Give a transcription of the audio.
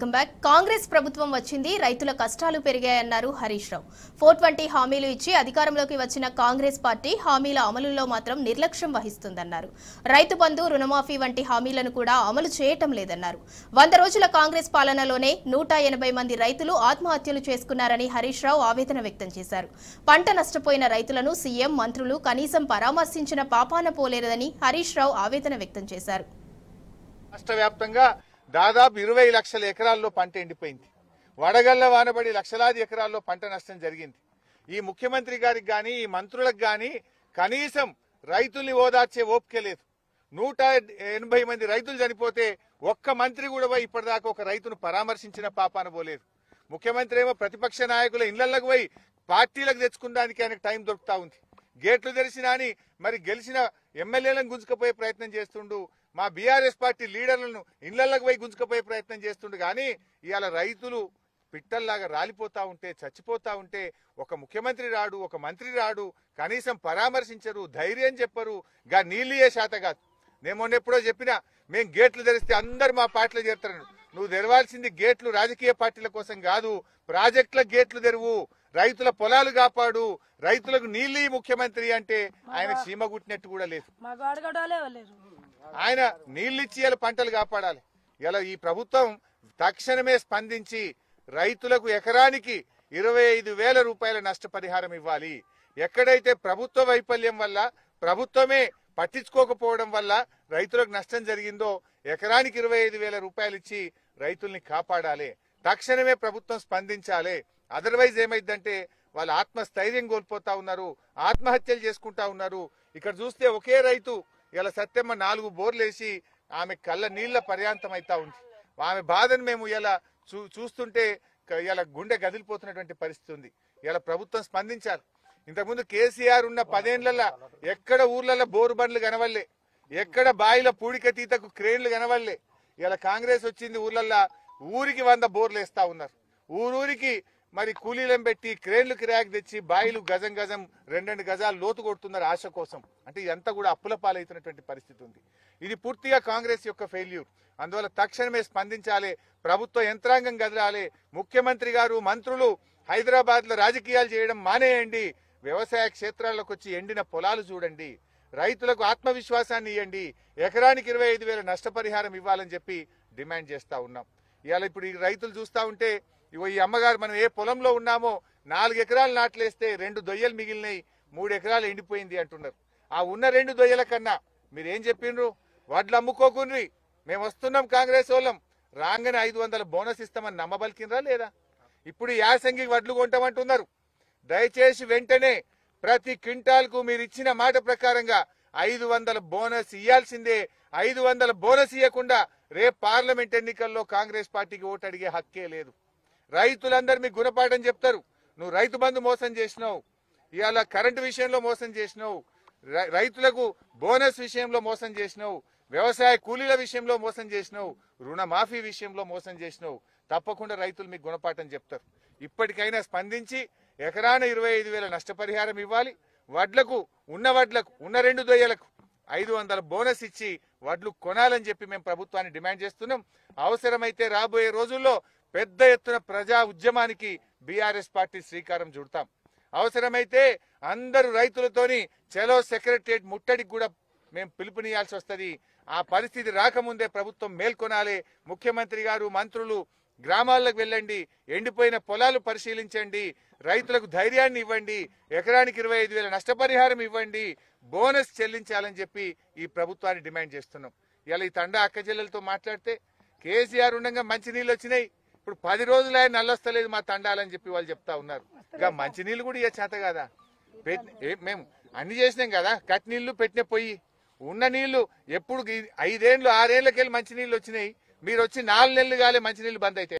Welcome back. Congress ప్రభుత్వం వచ్చింది, రైతుల కష్టాలు పెరిగాయన్నారు హరీష్ రావు. 420 హామీలు ఇచ్చి అధికారంలోకి వచ్చిన కాంగ్రెస్ పార్టీ హామీల అమలులో మాత్రం నిర్లక్ష్యం వహిస్తుందన్నారు. రైతు బంధు, రుణమాఫీ వంటి హామీలను కూడా అమలు చేయటం లేదన్నారు. 100 రోజుల కాంగ్రెస్ పాలనలోనే 180 మంది రైతులు ఆత్మహత్యలు చేసుకున్నారని హరీష్ రావు ఆవేదన వ్యక్తం చేశారు. పంట నష్టపోయిన రైతులను సీఎం, మంత్రులు కనీసం పరామర్శించిన పాపాన పోలేదని హరీష్ రావు ఆవేదన వ్యక్తం చేశారు. రాష్ట్ర వ్యాప్తంగా దాదాపు 20 లక్షల ఎకరాల్లో పంట ఎండిపోయింది. వడగళ్ల వానబడి లక్షలాది ఎకరాల్లో పంట నష్టం జరిగింది. ఈ ముఖ్యమంత్రి గారికి గాని, ఈ మంత్రులకు గాని కనీసం రైతుల్ని ఓదార్చే ఓపిక లేదు. 180 మంది రైతులు చనిపోతే ఒక్క మంత్రి కూడా పోయి ఇప్పటిదాకా ఒక రైతును పరామర్శించిన పాపాన పోలేదు. ముఖ్యమంత్రి ఏమో ప్రతిపక్ష నాయకుల ఇళ్లకు పోయి పార్టీలకు తెచ్చుకోవడానికి ఆయనకు టైం దొరుకుతా ఉంది. గేట్లు తెరిచినా అని మరి గెలిచిన ఎమ్మెల్యేలను గుంజుకపోయే ప్రయత్నం చేస్తుండు. మా బీఆర్ఎస్ పార్టీ లీడర్లను ఇళ్లకు పోయి గుంజుకపోయే ప్రయత్నం చేస్తుండు. కానీ ఇవాళ రైతులు పిట్టల్లాగా రాలిపోతా ఉంటే, చచ్చిపోతా ఉంటే ఒక ముఖ్యమంత్రి రాడు, ఒక మంత్రి రాడు, కనీసం పరామర్శించరు, ధైర్యం చెప్పరు. గా నీళ్లు ఏ శాత కాదు. నేను మొన్న ఎప్పుడో చెప్పినా, మేము గేట్లు తెరిస్తే అందరు మా పార్టీలో చేరుతారు. నువ్వు తెరవాల్సింది గేట్లు రాజకీయ పార్టీల కోసం కాదు, ప్రాజెక్టుల గేట్లు తెరువు, రైతుల పొలాలు కాపాడు, రైతులకు నీళ్లు ముఖ్యమంత్రి అంటే ఆయన సీమ గుట్టినట్టు కూడా లేదు. ఆయన నీళ్లిచ్చి ఇలా పంటలు కాపాడాలి. ఇలా ఈ ప్రభుత్వం తక్షణమే స్పందించి రైతులకు ఎకరానికి 25,000 రూపాయల నష్టపరిహారం ఇవ్వాలి. ఎక్కడైతే ప్రభుత్వ వైఫల్యం వల్ల, ప్రభుత్వమే పట్టించుకోకపోవడం వల్ల రైతులకు నష్టం జరిగిందో ఎకరానికి 25,000 రూపాయలు ఇచ్చి రైతుల్ని కాపాడాలి. తక్షణమే ప్రభుత్వం స్పందించాలి. అదర్వైజ్ ఏమైందంటే వాళ్ళు ఆత్మస్థైర్యం కోల్పోతా ఉన్నారు, ఆత్మహత్యలు చేసుకుంటా ఉన్నారు. ఇక్కడ చూస్తే ఒకే రైతు ఇలా సత్యమ్మ 4 బోర్లేసి ఆమె కళ్ళ నీళ్ల పర్యాంతం అవుతా ఉంది. ఆమె బాధను మేము ఇలా చూస్తుంటే ఇలా గుండె గదిలిపోతున్నటువంటి పరిస్థితి ఉంది. ఇలా ప్రభుత్వం స్పందించాలి. ఇంతకుముందు కేసీఆర్ ఉన్న 10 ఏళ్లలో ఎక్కడ ఊర్లలో బోరు బండ్లు కనవల్లే, ఎక్కడ బాయిల పూడిక తీతకు క్రేన్లు కనవల్లే. ఇలా కాంగ్రెస్ వచ్చింది, ఊర్లల్లో ఊరికి 100 బోర్లు వేస్తా ఉన్నారు. ఊరూరికి మరి కూలీలను పెట్టి క్రేన్లు కిరాక్ తెచ్చి బాయిలు గజం గజం 2 గజాలు లోతు కొడుతున్నారు ఆశ కోసం. అంటే ఇదంతా కూడా అప్పుల పాలవుతున్నటువంటి పరిస్థితి ఉంది. ఇది పూర్తిగా కాంగ్రెస్ యొక్క ఫెయిల్యూర్. అందువల్ల తక్షణమే స్పందించాలి, ప్రభుత్వ యంత్రాంగం కదలాలి. ముఖ్యమంత్రి గారు, మంత్రులు హైదరాబాద్ లో రాజకీయాలు చేయడం మానేయండి. వ్యవసాయ క్షేత్రాల్లోకి వచ్చి ఎండిన పొలాలు చూడండి, రైతులకు ఆత్మవిశ్వాసాన్ని ఇవ్వండి, ఎకరానికి 25,000 నష్టపరిహారం ఇవ్వాలని చెప్పి డిమాండ్ చేస్తా ఉన్నాం. ఇవాళ ఇప్పుడు ఈ రైతులు చూస్తా ఉంటే, ఇగో ఈ అమ్మగారు మనం ఏ పొలంలో ఉన్నామో 4 ఎకరాలు నాట్లేస్తే 2 దొయ్యలు మిగిలినాయి, 3 ఎకరాలు ఎండిపోయింది అంటున్నారు. ఆ ఉన్న 2 దొయ్యల కన్నా మీరేం చెప్పిండ్రు? వడ్లు అమ్ముకోకుండ్రి, మేము వస్తున్నాం కాంగ్రెస్ వాళ్ళం, రాగానే 500 బోనస్ ఇస్తామని నమ్మబలికినరా లేదా? ఇప్పుడు యాసంగి వడ్లు కొంటామంటున్నారు. దయచేసి వెంటనే ప్రతి క్వింటాల్కు మీరు ఇచ్చిన మాట ప్రకారంగా 500 బోనస్ ఇయ్యాల్సిందే. 500 బోనస్ ఇవ్వకుండా రేపు పార్లమెంట్ ఎన్నికల్లో కాంగ్రెస్ పార్టీకి ఓటు అడిగే హక్కే లేదు. రైతులందరూ మీకు గుణపాఠం చెప్తారు. నువ్వు రైతు బంధు మోసం చేసినావు, ఇవాళ కరెంటు విషయంలో మోసం చేసినావు, రైతులకు బోనస్ విషయంలో మోసం చేసినావు, వ్యవసాయ కూలీల విషయంలో మోసం చేసినావు, రుణమాఫీ విషయంలో మోసం చేసినావు. తప్పకుండా రైతులు మీకు గుణపాఠం చెప్తారు. ఇప్పటికైనా స్పందించి ఎకరాన 25,000 నష్టపరిహారం ఇవ్వాలి. వడ్లకు ఉన్న 2 దొయ్యలకు 500 బోనస్ ఇచ్చి వడ్లు కొనాలని చెప్పి మేము ప్రభుత్వాన్ని డిమాండ్ చేస్తున్నాం. అవసరమైతే రాబోయే రోజుల్లో పెద్ద ఎత్తున ప్రజా ఉద్యమానికి బీఆర్ఎస్ పార్టీ శ్రీకారం చుడతాం. అవసరమైతే అందరు రైతులతోని చలో సెక్రటరియట్ ముట్టడికి కూడా మేము పిలుపునియాల్సి వస్తుంది. ఆ పరిస్థితి రాకముందే ప్రభుత్వం మేల్కొనాలి. ముఖ్యమంత్రి గారు, మంత్రులు గ్రామాలకు వెళ్ళండి, ఎండిపోయిన పొలాలు పరిశీలించండి, రైతులకు ధైర్యాన్ని ఇవ్వండి, ఎకరానికి 25,000 నష్టపరిహారం ఇవ్వండి, బోనస్ చెల్లించాలని చెప్పి ఈ ప్రభుత్వాన్ని డిమాండ్ చేస్తున్నాం. ఇలా ఈ తండా అక్క చెల్లెలతో మాట్లాడితే కేసీఆర్ ఉండగా మంచినీళ్ళు వచ్చినాయి, ఇప్పుడు 10 రోజులు ఆయన నల్లొస్తలేదు మా తండాలని చెప్పి వాళ్ళు చెప్తా ఉన్నారు. ఇక మంచినీళ్ళు కూడా ఇక చేత కదా, మేము అన్ని చేసినాం కదా, కట్ నీళ్లు పెట్టిన పొయ్యి ఉన్న నీళ్లు ఎప్పుడు 5 ఏళ్ళు 6 ఏళ్ళకెళ్ళి మంచినీళ్ళు వచ్చినాయి. మీరు వచ్చి 4 నెలలు కాలే మంచినీళ్ళు బంద్ అయితే